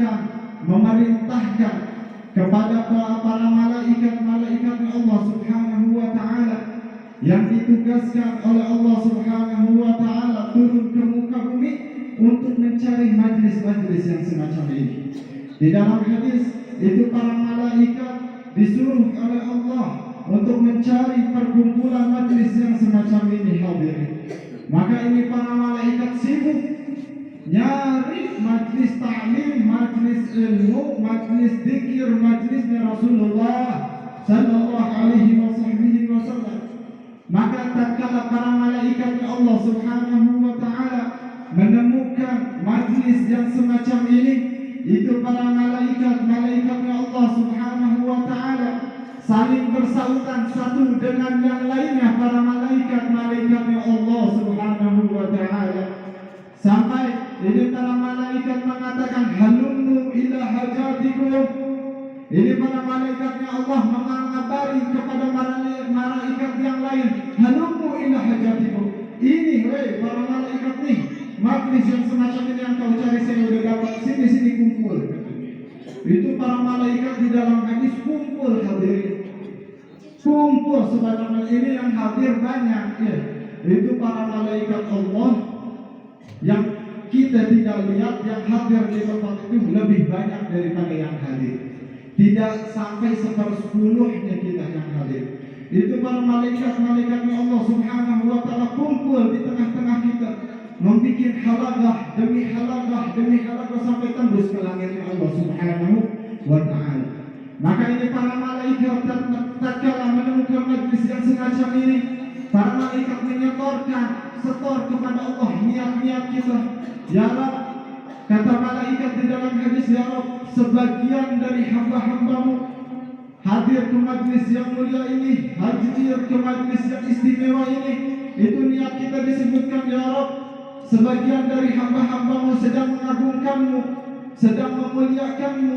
mengatakan, memerintahkan kepada para malaikat-malaikatnya Allah Subhanahu wa Ta'ala yang ditugaskan oleh Allah Subhanahu wa Ta'ala turun ke muka bumi untuk mencari majlis-majlis yang semacam ini. Di dalam hadis itu para malaikat disuruh oleh Allah untuk mencari perkumpulan majlis yang semacam ini hadirin. Maka ini para malaikat sibuk nyari majlis ta'lim, majlis ilmu, majlis zikir, majlisnya Rasulullah sallallahu alaihi wasallam. Maka tatkala para malaikatnya Allah Subhanahu wa Ta'ala menemukan majlis yang semacam ini, itu para malaikatnya Allah Subhanahu wa Ta'ala saling bersautan satu dengan yang lainnya, para malaikat-malaikatnya Allah Subhanahu wa Ta'ala, sampai ini para malaikat mengatakan halummu ila hajatikum. Ini para malaikatnya Allah mengabari kepada malaikat yang lain, halummu ila hajatikum. Ini para malaikat nih, majlis yang semacam ini yang kau cari saya udah dapat, sini kumpul. Itu para malaikat di dalam hadis kumpul hadirin. Kumpul sebagaimana ini yang hadir banyak ya. Itu para malaikat Allah yang kita tidak lihat, yang hadir di tempat itu lebih banyak daripada yang hadir. Tidak sampai 1/10-nya kita yang hadir. Itu para malaikat-malaikatnya Allah Subhanahu wa Ta'ala kumpul di tengah-tengah kita, membuat halaqah demi halaqah sampai tembus ke langitnya Allah Subhanahu wa Ta'ala. Maka ini para malaikat tatkala menemukan majlis yang semacam ini, para malaikat setor kepada Allah niat-niat kita. Ya Rabb, kata malaikat di dalam hadis, ya Rabb, sebagian dari hamba-hambamu hadir ke majlis yang mulia ini, hadir ke majlis yang istimewa ini. Itu niat kita disebutkan, ya Rabb, sebagian dari hamba-hambamu sedang mengagungkanmu, sedang memuliakanmu,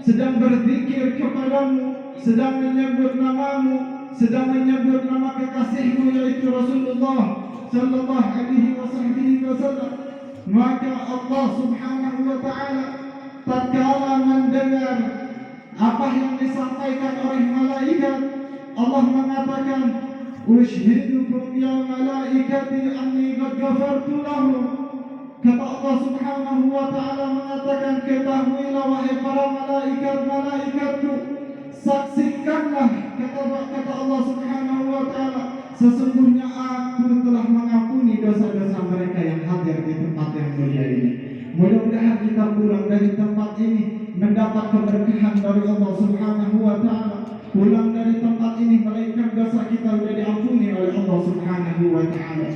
sedang berzikir kepadamu, sedang menyebut namamu, sedang menyebut nama kekasihmu yaitu Rasulullah sallallahu alaihi wasallam. Maka Allah Subhanahu wa Ta'ala tatkala mendengar apa yang disampaikan oleh malaikat, Allah mengatakan, ushhidukum ya malaikati anni qad ghafartu lahum. Kata Allah Subhanahu wa Ta'ala mengatakan, ketahuilah wahai para malaikat-malaikatku, saksikanlah, kata Allah Subhanahu wa Ta'ala, sesungguhnya aku telah mengampuni dosa-dosa mereka yang hadir di tempat yang mulia ini. Mudah-mudahan kita pulang dari tempat ini mendapat keberkahan dari Allah Subhanahu wa Ta'ala. Pulang dari tempat ini melainkan dosa kita sudah diampuni oleh Allah Subhanahu wa Ta'ala.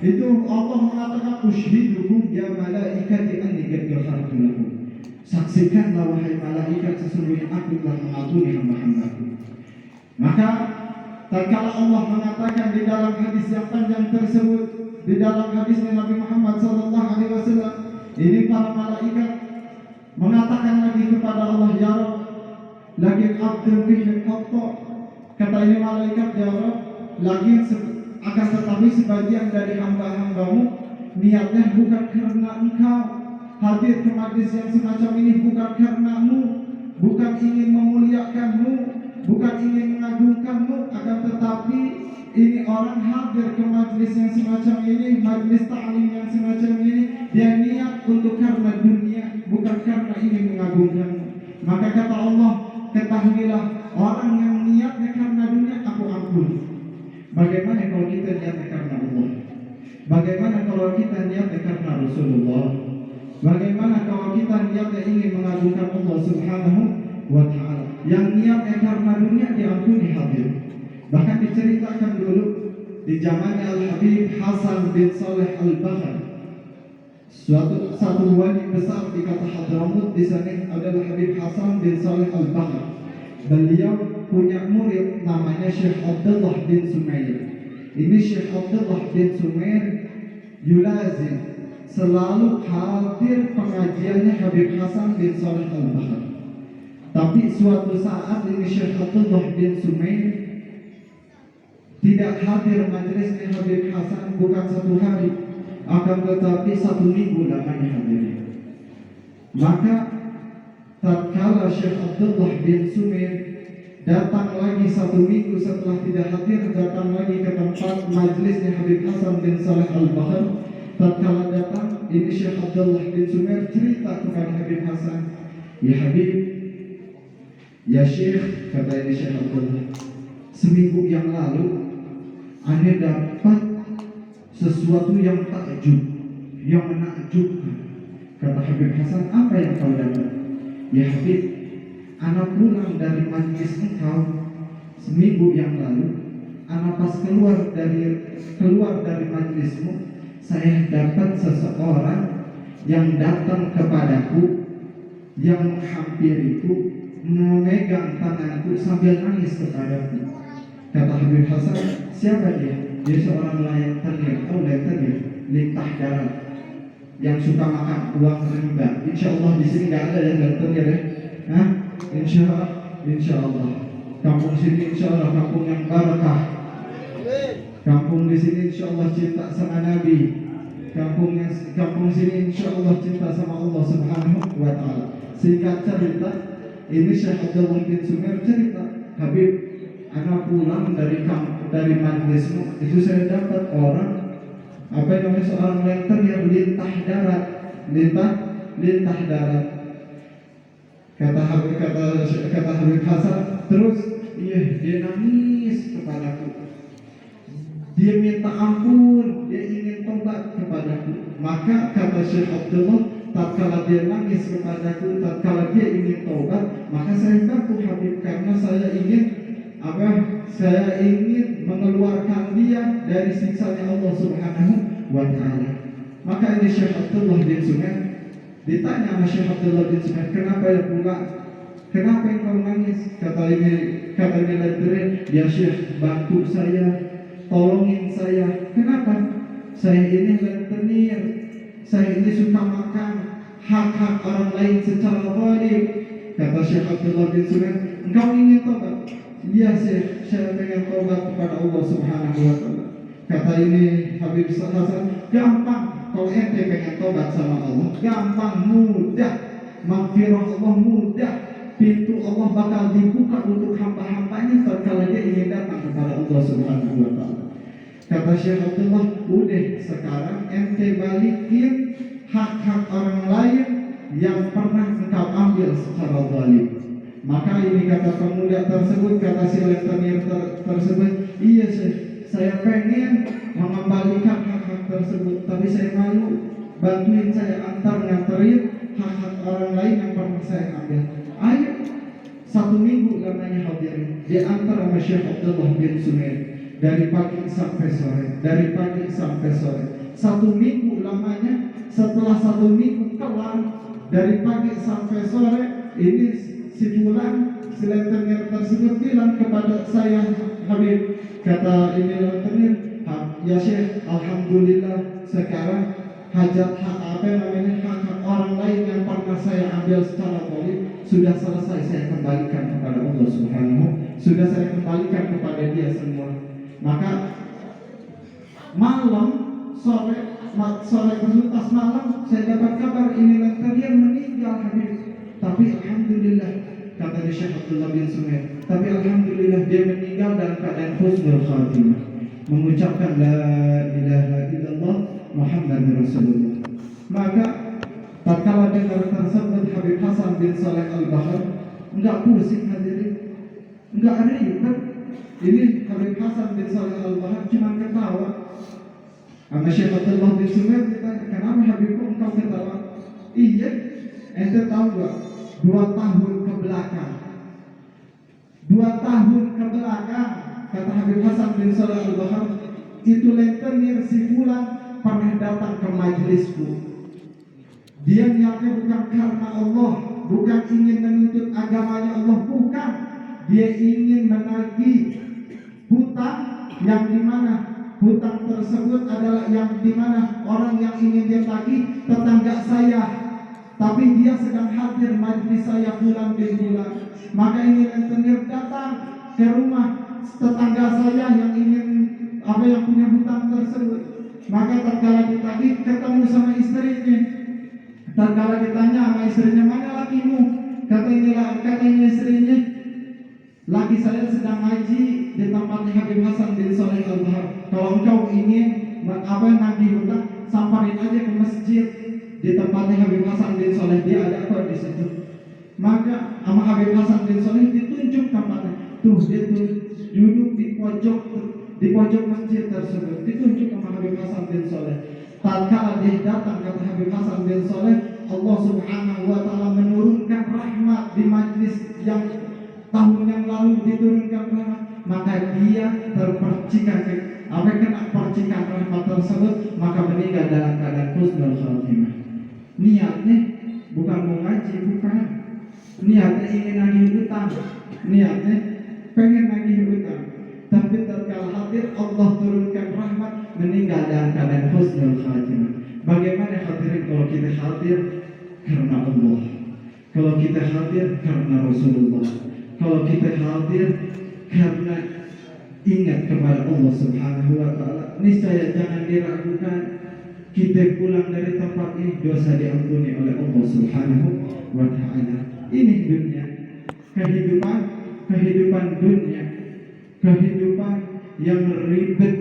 Itu Allah mengatakan, ushhidukum ya malaikati anni qad ghafartu lakum. Saksikanlah wahai malaikat, sesungguhnya aku telah mengampuni hamba-hambaku. Maka tatkala Allah mengatakan di dalam hadis yang panjang tersebut, di dalam hadisnya Nabi Muhammad sallallahu alaihi wasallam, ini para malaikat mengatakan lagi kepada Allah, ya Rabb, lakin abdul bihi khata. Kata ini malaikat, ya Rabb, lagi akan tetapi sebagian dari hamba-hambamu niatnya bukan karena engkau hadir ke majlis yang semacam ini, bukan karenamu, bukan ingin memuliakanmu, bukan ingin mengagungkanmu, akan tetapi ini orang hadir ke majlis yang semacam ini, majlis ta'lim yang semacam ini, dia niat untuk karena dunia, bukan karena ingin mengagungkanmu. Maka kata Allah, ketahuilah orang yang niatnya karena dunia aku ampuni. Bagaimana kalau kita niatnya karena Allah? Bagaimana kalau kita niatnya karena Rasulullah? Bagaimana kalau kita niatnya ingin mengagungkan Allah Subhanahu wa Ta'ala? Yang niatnya karena dunia diampuni hadir. Bahkan diceritakan dulu di zaman Al-Habib Hasan bin Saleh Al-Bakhr, satu wali besar di kota Hadramut. Di sana adalah Habib Hasan bin Saleh Al-Bakhr. Beliau punya murid namanya Syekh Abdullah bin Sumair. Ini Syekh Abdullah bin Sumair yulazim, selalu hadir pengajiannya Habib Hasan bin Saleh Al-Bakhr. Tapi suatu saat ini Syekh Abdullah bin Sumair tidak hadir majelisnya Habib Hasan, bukan satu hari, akan tetapi 1 minggu lamanya hadir. Maka tatkala Syekh Abdullah bin Sumer datang lagi 1 minggu setelah tidak hadir, datang lagi ke tempat majlisnya Habib Hasan bin Saleh Al-Bahr. Tatkala datang, ini Syekh Abdullah bin Sumer cerita kepada Habib Hasan, "Ya Habib, ya Syekh," kata ini Syekh Abdullah, "seminggu yang lalu Anda dapat sesuatu yang takjub, yang menakjubkan." Kata Habib Hasan, "Apa yang kau dapat?" "Ya Habib, anak pulang dari majlis engkau seminggu yang lalu. Anak pas keluar dari majlismu, saya dapat seseorang yang datang kepadaku, yang menghampiriku, memegang tanganku sambil nangis kepadaku." Kata Habib Hasan, "Siapa dia?" "Dia seorang nelayan tenir." "Oh, nelayan tenir, lintah darat, yang suka makan uang riba." Insya Allah di sini nggak ada yang nelayan tenir ya. Hah? Insya Allah. Kampung sini insya Allah kampung yang barakah. Kampung di sini insya Allah cinta sama Nabi. Kampung sini insya Allah cinta sama Allah Subhanahu wa Ta'ala. Singkat cerita, ini Syekh Abdullah bin Sumer cerita, "Habib, anak pulang dari majlismu, itu saya dapat orang seorang lenter yang lintah darat. Kata Habib Hasan, terus dia nangis kepadaku. Dia minta ampun, dia ingin tobat kepadaku. Maka kata Syekh Abdullah, tatkala dia nangis kepadaku, tatkala dia ingin tobat, maka saya bantu Habib, karena saya ingin mengeluarkan dia dari siksanya Allah Subhanahu wa Ta'ala." Maka ini Syekh Abdullah bin Sumer ditanya sama Syekh Abdullah bin Sumer, "Kenapa ya pulang? Kenapa engkau nangis?" Kata ini lenterin, "Ya Syekh, bantu saya, tolongin saya." "Kenapa?" "Saya ini lentenir, saya ini suka makan hak-hak orang lain secara zalim." Kata Syekh Abdullah bin Sumer, "Engkau ingin tobat?" "Iya Syekh, saya ingin tobat kepada Allah Subhanahu wa Ta'ala." Kata ini Habib Hasan, "Gampang. Kalau ente pengen tobat sama Allah, gampang, mudah. Maghfirah Allah mudah. Pintu Allah bakal dibuka untuk hamba-hambanya tatkala dia ingin datang kepada Allah Subhanahu wa Ta'ala." Kata Syekh Abdullah, "Udah, sekarang ente balikin hak-hak orang lain yang pernah engkau ambil secara zalim." Maka ini kata pemuda tersebut, kata si lentenir tersebut, "Iya Syekh, saya pengen mengembalikan hak-hak tersebut, tapi saya malu. Bantuin saya nganterin hak-hak orang lain yang pernah saya ambil." Ayo, 1 minggu lamanya hadirin, diantar sama Syekh Abdullah bin Sumer dari pagi sampai sore. 1 minggu lamanya. Setelah 1 minggu kelar, dari pagi sampai sore, ini si lentenir tersebut bilang kepada saya, "Habib," kata ini lentenir, "Ya Syekh, alhamdulillah sekarang hak orang lain yang pernah saya ambil secara zalim sudah selesai saya kembalikan kepada Allah Subhanahu, sudah saya kembalikan kepada dia semua." Maka sore pas malam saya dapat kabar ini lentenir meninggal Habib. Tapi alhamdulillah, kata Syekh Abdullah bin Sumer, tapi alhamdulillah dia meninggal dalam keadaan husnul khatimah, mengucapkan la ilaha illallah Muhammadur Rasulullah. Maka tatkala dengar tersebut, Habib Hasan bin Saleh Al-Bahr enggak pusing hadirin, enggak ribet. Ini Habib Hasan bin Saleh Al-Bahr cuma ketawa. Sama Syekh Abdullah bin Sumer ditanya, "Kenapa Habibku engkau ketawa?" "Iya, ente tahu gak, 2 tahun ke belakang, kata Habib Hasan bin Saleh Al-Bahr, itu lentenir si fulan pernah datang ke majlisku. Dia niatnya bukan karena Allah, bukan ingin menuntut agamanya Allah, bukan. Dia ingin menagih hutang yang dimana hutang tersebut adalah yang dimana orang yang ingin dia tagih tetangga saya, tapi dia sedang hadir majlis saya bulan bin bulan. Maka ini lentenir datang ke rumah tetangga saya yang punya hutang tersebut. Maka tatkala ditagih ketemu sama istrinya, tatkala ditanya sama istrinya, "Mana lakimu?" katanya istrinya, laki saya sedang ngaji di tempatnya Habib Hasan bin Soleh Al-Bahar. Kalau engkau ingin nagih hutang, samperin aja ke masjid di tempatnya Habib Hasan bin Soleh, dia ada kok di situ. Maka sama Habib Hasan bin Soleh ditunjuk tempatnya. Tuh dia tuh duduk di pojok masjid tersebut, ditunjuk sama Habib Hasan bin Soleh. Tatkala dia datang kata Habib Hasan bin Soleh, Allah Subhanahu wa taala menurunkan rahmat di majlis yang tahun yang lalu diturunkan rahmat, maka dia terpercikan kena percikan rahmat tersebut, maka meninggal dalam keadaan husnul khatimah. Niatnya bukan mau ngaji, bukan. Niatnya ingin nagih utang, niatnya pengen nagih utang. Tapi tatkala hadir Allah turunkan rahmat, meninggal dalam keadaan husnul khatimah. Bagaimana hadirin kalau kita hadir karena Allah, kalau kita hadir karena Rasulullah, kalau kita hadir karena ingat kepada Allah Subhanahu wa taala, niscaya jangan diragukan kita pulang dari tempat ini dosa diampuni oleh Allah Subhanahu wa taala. Ini dunia, kehidupan dunia, kehidupan yang ribet